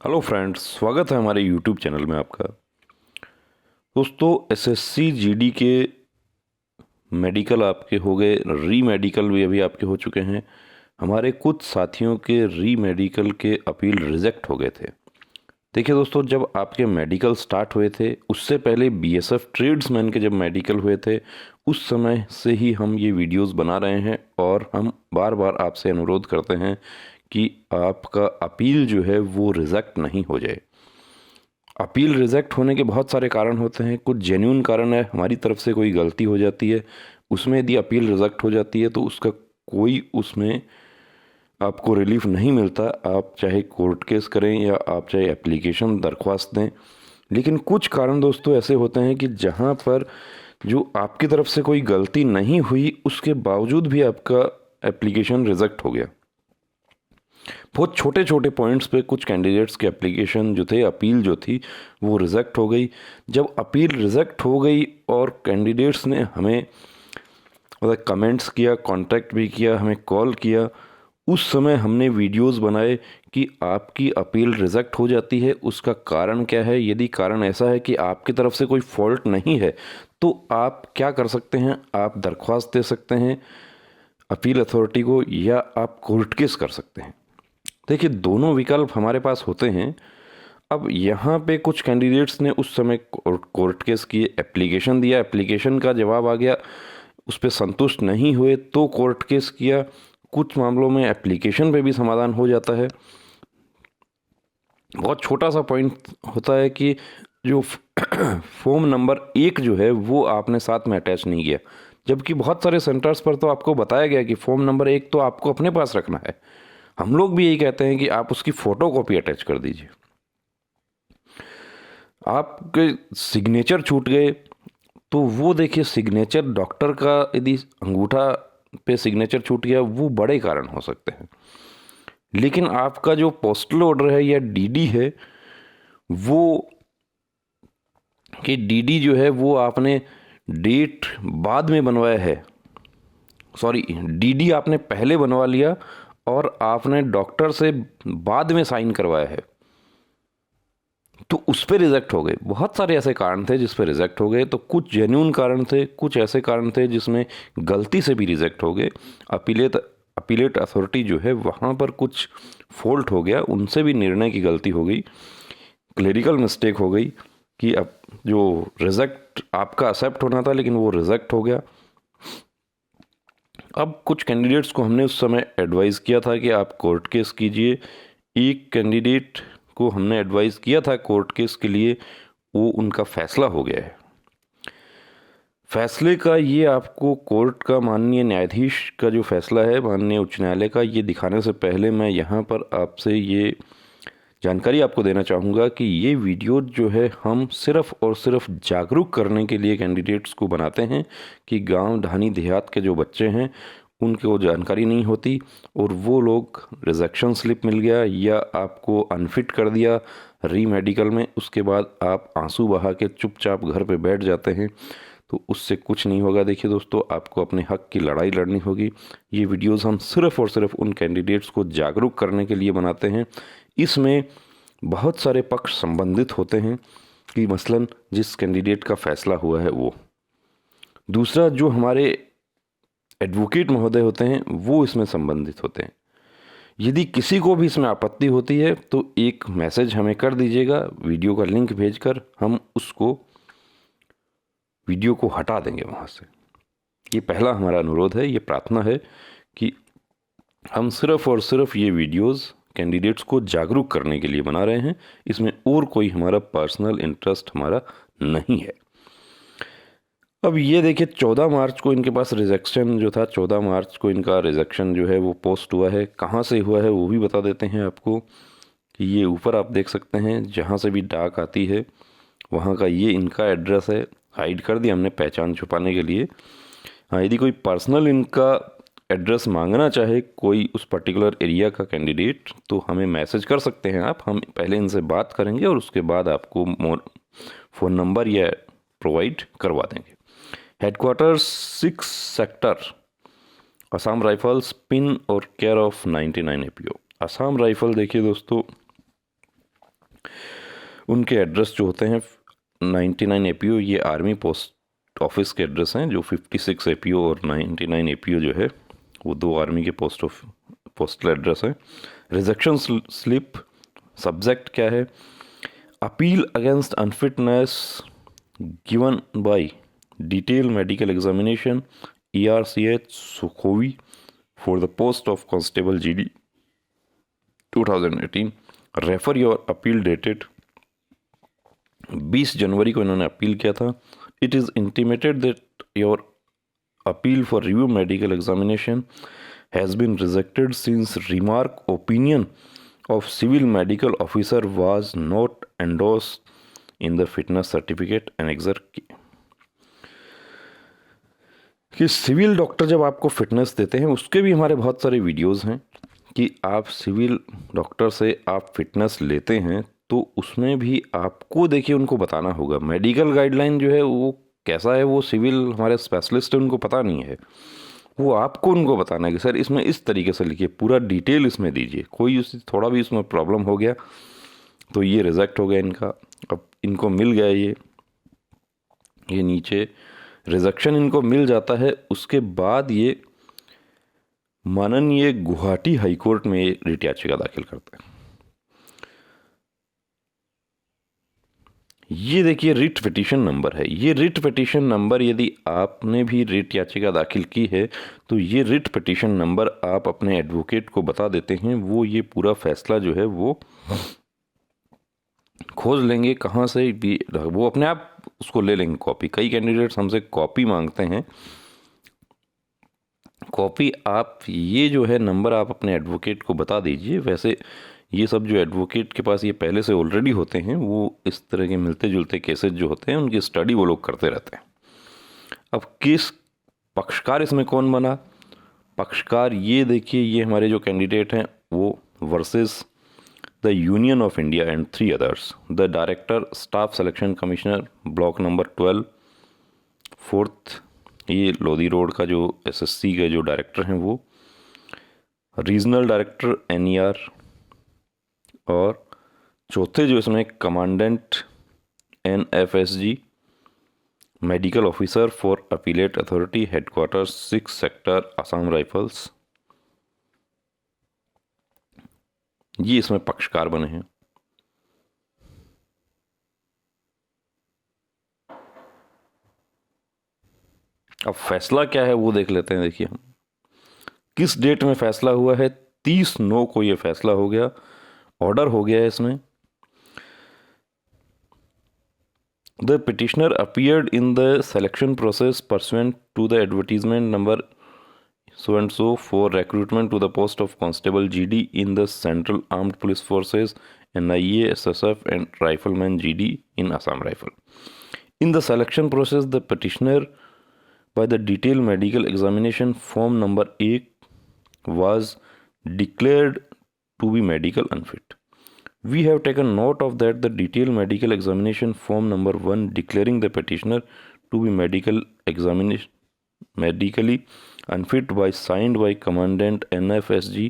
Hello friends, स्वागत है हमारे यूट्यूब चैनल में आपका। दोस्तों, एसएससी जीडी के मेडिकल आपके हो गए, री मेडिकल भी अभी आपके हो चुके हैं। हमारे कुछ साथियों के री मेडिकल के अपील रिजेक्ट हो गए थे। देखिए दोस्तों, जब आपके मेडिकल स्टार्ट हुए थे उससे पहले बीएसएफ ट्रेड्समैन के जब मेडिकल हुए थे उस समय से ही हम ये वीडियोस बना रहे हैं और हम बार बार आपसे अनुरोध करते हैं कि आपका अपील जो है वो रिजेक्ट नहीं हो जाए। अपील रिजेक्ट होने के बहुत सारे कारण होते हैं। कुछ जेन्युइन कारण है, हमारी तरफ से कोई गलती हो जाती है, उसमें यदि अपील रिजेक्ट हो जाती है तो उसका कोई उसमें आपको रिलीफ नहीं मिलता। आप चाहे कोर्ट केस करें या आप चाहे एप्लीकेशन दरख्वास्त दें, लेकिन कुछ कारण दोस्तों ऐसे होते हैं कि जहाँ पर जो आपकी तरफ से कोई गलती नहीं हुई उसके बावजूद भी आपका एप्लीकेशन रिजेक्ट हो गया। बहुत छोटे छोटे पॉइंट्स पे कुछ कैंडिडेट्स के एप्लीकेशन जो थे, अपील जो थी वो रिजेक्ट हो गई। जब अपील रिजेक्ट हो गई और कैंडिडेट्स ने हमें मतलब कमेंट्स किया, कांटेक्ट भी किया, हमें कॉल किया, उस समय हमने वीडियोस बनाए कि आपकी अपील रिजेक्ट हो जाती है, उसका कारण क्या है। यदि कारण ऐसा है कि आपकी तरफ से कोई फॉल्ट नहीं है तो आप क्या कर सकते हैं, आप दरख्वास्त दे सकते हैं अपील अथॉरिटी को या आप कोर्ट केस कर सकते हैं। देखिए, दोनों विकल्प हमारे पास होते हैं। अब यहाँ पे कुछ कैंडिडेट्स ने उस समय कोर्ट केस किए, एप्लीकेशन दिया, एप्लीकेशन का जवाब आ गया, उस पर संतुष्ट नहीं हुए तो कोर्ट केस किया। कुछ मामलों में एप्लीकेशन पे भी समाधान हो जाता है। बहुत छोटा सा पॉइंट होता है कि जो फॉर्म नंबर 1 जो है वो आपने साथ में अटैच नहीं किया, जबकि बहुत सारे सेंटर्स पर तो आपको बताया गया कि फॉर्म नंबर 1 तो आपको अपने पास रखना है। हम लोग भी यही कहते हैं कि आप उसकी फोटो कॉपी अटैच कर दीजिए। आपके सिग्नेचर छूट गए तो वो देखिए, सिग्नेचर डॉक्टर का यदि अंगूठा पे सिग्नेचर छूट गया वो बड़े कारण हो सकते हैं, लेकिन आपका जो पोस्टल ऑर्डर है या डीडी है वो, कि डीडी जो है वो आपने डेट बाद में बनवाया है, सॉरी, डीडी आपने पहले बनवा लिया और आपने डॉक्टर से बाद में साइन करवाया है, तो उस पर रिजेक्ट हो गए। बहुत सारे ऐसे कारण थे जिस पर रिजेक्ट हो गए। तो कुछ जेन्यून कारण थे, कुछ ऐसे कारण थे जिसमें गलती से भी रिजेक्ट हो गए। अपीलेट अथॉरिटी जो है वहाँ पर कुछ फॉल्ट हो गया, उनसे भी निर्णय की गलती हो गई, क्लेरिकल मिस्टेक हो गई कि अब जो रिजेक्ट आपका एक्सेप्ट होना था लेकिन वो रिजेक्ट हो गया। अब कुछ कैंडिडेट्स को हमने उस समय एडवाइस किया था कि आप कोर्ट केस कीजिए। एक कैंडिडेट को हमने एडवाइस किया था कोर्ट केस के लिए, वो उनका फैसला हो गया है। फैसले का ये आपको कोर्ट का माननीय न्यायाधीश का जो फैसला है माननीय उच्च न्यायालय का, ये दिखाने से पहले मैं यहाँ पर आपसे ये जानकारी आपको देना चाहूँगा कि ये वीडियो जो है हम सिर्फ़ और सिर्फ जागरूक करने के लिए कैंडिडेट्स को बनाते हैं कि गांव ढानी देहात के जो बच्चे हैं उनको जानकारी नहीं होती और वो लोग रिजेक्शन स्लिप मिल गया या आपको अनफिट कर दिया री मेडिकल में, उसके बाद आप आंसू बहा के चुपचाप घर पे बैठ जाते हैं, तो उससे कुछ नहीं होगा। देखिए दोस्तों, आपको अपने हक की लड़ाई लड़नी होगी। ये वीडियोस हम सिर्फ़ और सिर्फ उन कैंडिडेट्स को जागरूक करने के लिए बनाते हैं। इसमें बहुत सारे पक्ष संबंधित होते हैं कि मसलन जिस कैंडिडेट का फैसला हुआ है वो, दूसरा जो हमारे एडवोकेट महोदय होते हैं वो इसमें संबंधित होते हैं। यदि किसी को भी इसमें आपत्ति होती है तो एक मैसेज हमें कर दीजिएगा, वीडियो का लिंक भेजकर हम उसको वीडियो को हटा देंगे वहाँ से। ये पहला हमारा अनुरोध है, ये प्रार्थना है कि हम सिर्फ और सिर्फ ये वीडियोस कैंडिडेट्स को जागरूक करने के लिए बना रहे हैं। इसमें और कोई हमारा पर्सनल इंटरेस्ट हमारा नहीं है। अब ये देखिए, 14 मार्च को इनके पास रिजेक्शन जो था, 14 मार्च को इनका रिजेक्शन जो है वो पोस्ट हुआ है। कहाँ से हुआ है वो भी बता देते हैं आपको कि ये ऊपर आप देख सकते हैं, जहाँ से भी डाक आती है वहाँ का ये इनका एड्रेस है। हाइड कर दिया हमने पहचान छुपाने के लिए। हाँ, यदि कोई पर्सनल इनका एड्रेस मांगना चाहे कोई उस पर्टिकुलर एरिया का कैंडिडेट तो हमें मैसेज कर सकते हैं आप। हम पहले इनसे बात करेंगे और उसके बाद आपको फ़ोन नंबर या प्रोवाइड करवा देंगे। Headquarters 6 sector, Assam rifles, pin और care of 99 APO। Assam rifle देखिए दोस्तों, उनके एड्रेस जो होते हैं 99 एपीओ, ये आर्मी पोस्ट ऑफिस के एड्रेस हैं, जो 56 एपीओ और 99 एपीओ जो है वो दो आर्मी के पोस्टल एड्रेस हैं। रिजेक्शन स्लिप सब्जेक्ट क्या है? Appeal against unfitness given by detail medical examination ERCH Sukhovi for the post of constable GD 2018। Refer your appeal dated 20 January को इन्होंने अपील किया था। It is intimated that your appeal for review medical examination has been rejected since remark opinion of civil medical officer was not endorsed in the fitness certificate annexure कि civil doctor जब आपको fitness देते हैं, उसके भी हमारे बहुत सारे वीडियोस हैं कि आप सिविल डॉक्टर से आप फिटनेस लेते हैं तो उसमें भी आपको देखिए उनको बताना होगा। मेडिकल गाइडलाइन जो है वो कैसा है, वो सिविल हमारे स्पेशलिस्ट है उनको पता नहीं है, वो आपको उनको बताना है कि सर इसमें इस तरीके से लिखिए, पूरा डिटेल इसमें दीजिए। कोई उस थोड़ा भी इसमें प्रॉब्लम हो गया तो ये रिजेक्ट हो गया इनका। अब इनको मिल गया ये नीचे रिजेक्शन इनको मिल जाता है। उसके बाद ये माननीय गुवाहाटी हाईकोर्ट में रिट याचिका दाखिल करते हैं। ये देखिए रिट पिटीशन नंबर है। ये रिट पिटीशन नंबर यदि आपने भी रिट याचिका दाखिल की है तो ये रिट पिटीशन नंबर आप अपने एडवोकेट को बता देते हैं, वो ये पूरा फैसला जो है वो खोज लेंगे कहाँ से भी, वो अपने आप उसको ले लेंगे कॉपी। कई कैंडिडेट्स हमसे कॉपी मांगते हैं, कॉपी आप ये जो है नंबर आप अपने एडवोकेट को बता दीजिए। वैसे ये सब जो एडवोकेट के पास ये पहले से ऑलरेडी होते हैं, वो इस तरह के मिलते जुलते केसेस जो होते हैं उनकी स्टडी वो लोग करते रहते हैं। अब किस पक्षकार इसमें कौन बना? पक्षकार ये देखिए, ये हमारे जो कैंडिडेट हैं वो versus the union of India and 3 others. The director staff selection commissioner block number 12 4th, ये लोधी रोड का जो SSC के जो डायरेक्टर हैं वो, रीजनल डायरेक्टर NER, और चौथे जो इसमें commandant NFSG, medical officer for appellate authority headquarter 6 sector Assam rifles, ये इसमें पक्षकार बने हैं। अब फैसला क्या है वो देख लेते हैं। देखिए हम किस डेट में फैसला हुआ है, 30/9 को ये फैसला हो गया, ऑर्डर हो गया है इसमें। The petitioner appeared in the selection process pursuant to the advertisement number so and so for recruitment to the post of constable GD in the Central Armed Police Forces, NIA, SSF and Rifleman GD in Assam Rifle. In the selection process, the petitioner by the detailed medical examination form number 8 was declared to be medical unfit. We have taken note of that the detailed medical examination form number 1 declaring the petitioner to be medically unfit by signed by commandant NFSG,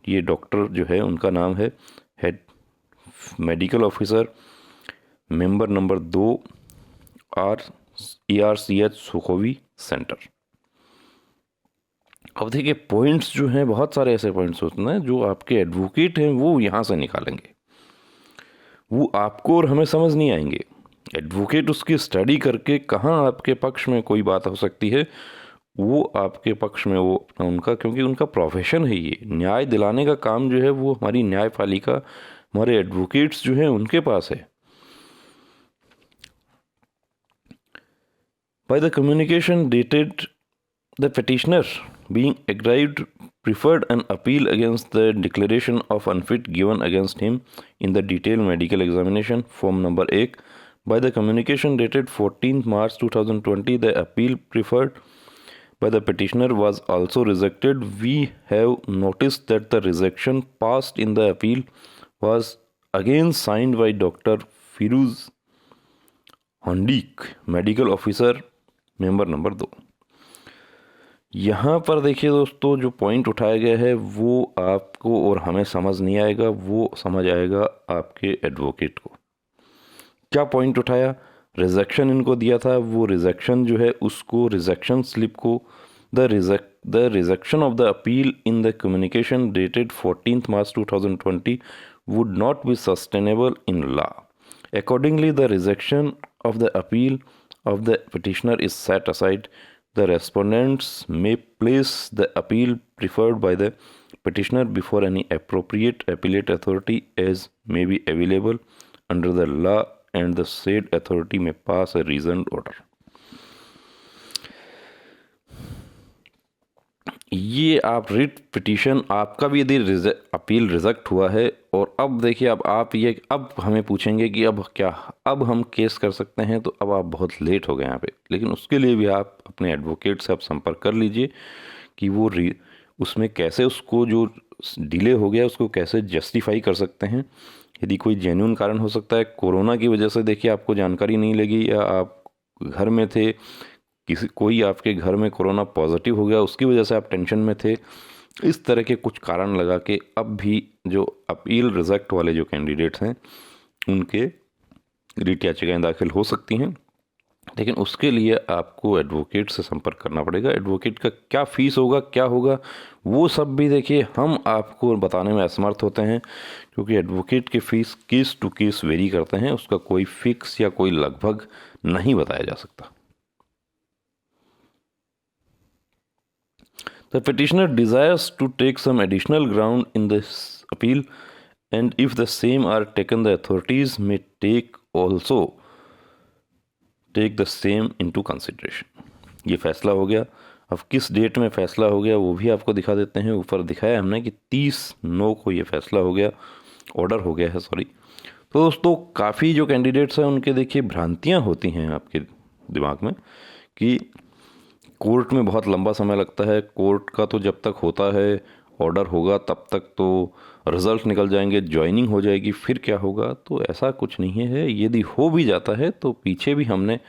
ये doctor जो है उनका नाम है head medical officer, member number 2 ERCH Sukhovi centre. अब देखिए points जो हैं, बहुत सारे ऐसे पॉइंट्स होते हैं जो आपके एडवोकेट हैं वो यहाँ से निकालेंगे, वो आपको और हमें समझ नहीं आएंगे। एडवोकेट उसकी स्टडी करके कहाँ आपके पक्ष में कोई बात हो सकती है वो आपके पक्ष में वो उनका, क्योंकि उनका प्रोफेशन है ये न्याय दिलाने का काम जो है वो हमारी न्यायपालिका, हमारे एडवोकेट्स जो हैं उनके पास है। By the communication dated the petitioner being aggrieved preferred an appeal against the declaration of unfit given against him in the detailed medical examination form number 8. By the communication dated 14th March 2020, the appeal preferred by the petitioner was also rejected. We have noticed that the rejection passed in the appeal was again signed by Dr. Firuz Handik, medical officer, member number 2. यहाँ पर देखिए दोस्तों, जो point उठाया गया है वो आपको और हमें समझ नहीं आएगा, वो समझ आएगा आपके एडवोकेट को। क्या पॉइंट उठाया? रिजेक्शन इनको दिया था, वो रिजेक्शन जो है उसको, रिजेक्शन स्लिप को, the rejection of the appeal in the communication dated 14th March 2020 would not be sustainable in law. Accordingly, the rejection of the appeal of the petitioner is set aside. The respondents may place the appeal preferred by the petitioner before any appropriate appellate authority as may be available under the law, and the said authority may pass a reasoned order. ये आप writ petition, आपका भी यदि appeal reject हुआ है, और अब देखिए अब हमें पूछेंगे कि अब हम केस कर सकते हैं, तो अब आप बहुत लेट हो गए यहाँ पे। लेकिन उसके लिए भी आप अपने एडवोकेट से आप संपर्क कर लीजिए कि वो उसमें कैसे उसको जो डिले हो गया उसको कैसे जस्टिफाई कर सकते हैं। यदि कोई जेन्युइन कारण हो सकता है, कोरोना की वजह से देखिए आपको जानकारी नहीं लगी, या आप घर में थे, कोई आपके घर में कोरोना पॉजिटिव हो गया, उसकी वजह से आप टेंशन में थे, इस तरह के कुछ कारण लगा के अब भी जो अपील रिजेक्ट वाले जो कैंडिडेट्स हैं उनके रिट याचिकाएँ दाखिल हो सकती हैं। लेकिन उसके लिए आपको एडवोकेट से संपर्क करना पड़ेगा। एडवोकेट का क्या फ़ीस होगा, क्या होगा, वो सब भी देखिए हम आपको बताने में असमर्थ होते हैं, क्योंकि एडवोकेट के fees case to case vary करते हैं, उसका कोई फिक्स या कोई लगभग नहीं बताया जा सकता। The petitioner desires to take some additional ground in this appeal, and if the same are taken, the authorities may take the same into consideration. ये फैसला हो गया। अब किस डेट में फैसला हो गया वो भी आपको दिखा देते हैं। ऊपर दिखाया हमने कि 30/9 को ये फैसला हो गया, ऑर्डर हो गया है, सॉरी। तो दोस्तों, काफ़ी जो कैंडिडेट्स हैं उनके देखिए भ्रांतियाँ होती हैं आपके दिमाग में कि कोर्ट में बहुत लंबा समय लगता है, कोर्ट का तो जब तक होता है ऑर्डर होगा तब तक तो रिज़ल्ट निकल जाएंगे, ज्वाइनिंग हो जाएगी, फिर क्या होगा। तो ऐसा कुछ नहीं है। यदि हो भी जाता है तो पीछे भी हमने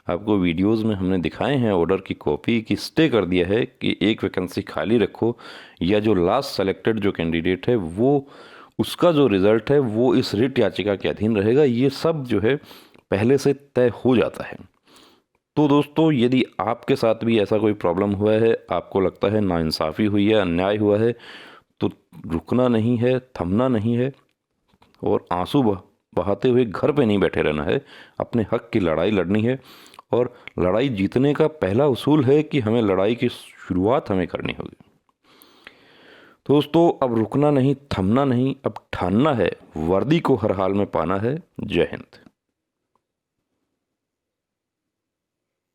आपको वीडियोस में हमने दिखाए हैं ऑर्डर की कॉपी की स्टे कर दिया है कि एक वैकेंसी खाली रखो, या जो लास्ट सेलेक्टेड जो कैंडिडेट है वो उसका जो रिज़ल्ट है वो इस रिट याचिका के अधीन रहेगा। ये सब जो है पहले से तय हो जाता है। तो दोस्तों, यदि आपके साथ भी ऐसा कोई प्रॉब्लम हुआ है, आपको लगता है नाइंसाफ़ी हुई है, अन्याय हुआ है, तो रुकना नहीं है, थमना नहीं है, और आंसू बहाते हुए घर पे नहीं बैठे रहना है। अपने हक की लड़ाई लड़नी है, और लड़ाई जीतने का पहला उसूल है कि हमें लड़ाई की शुरुआत हमें करनी होगी। दोस्तों, अब रुकना नहीं, थमना नहीं, अब ठानना है, वर्दी को हर हाल में पाना है। जय हिंद।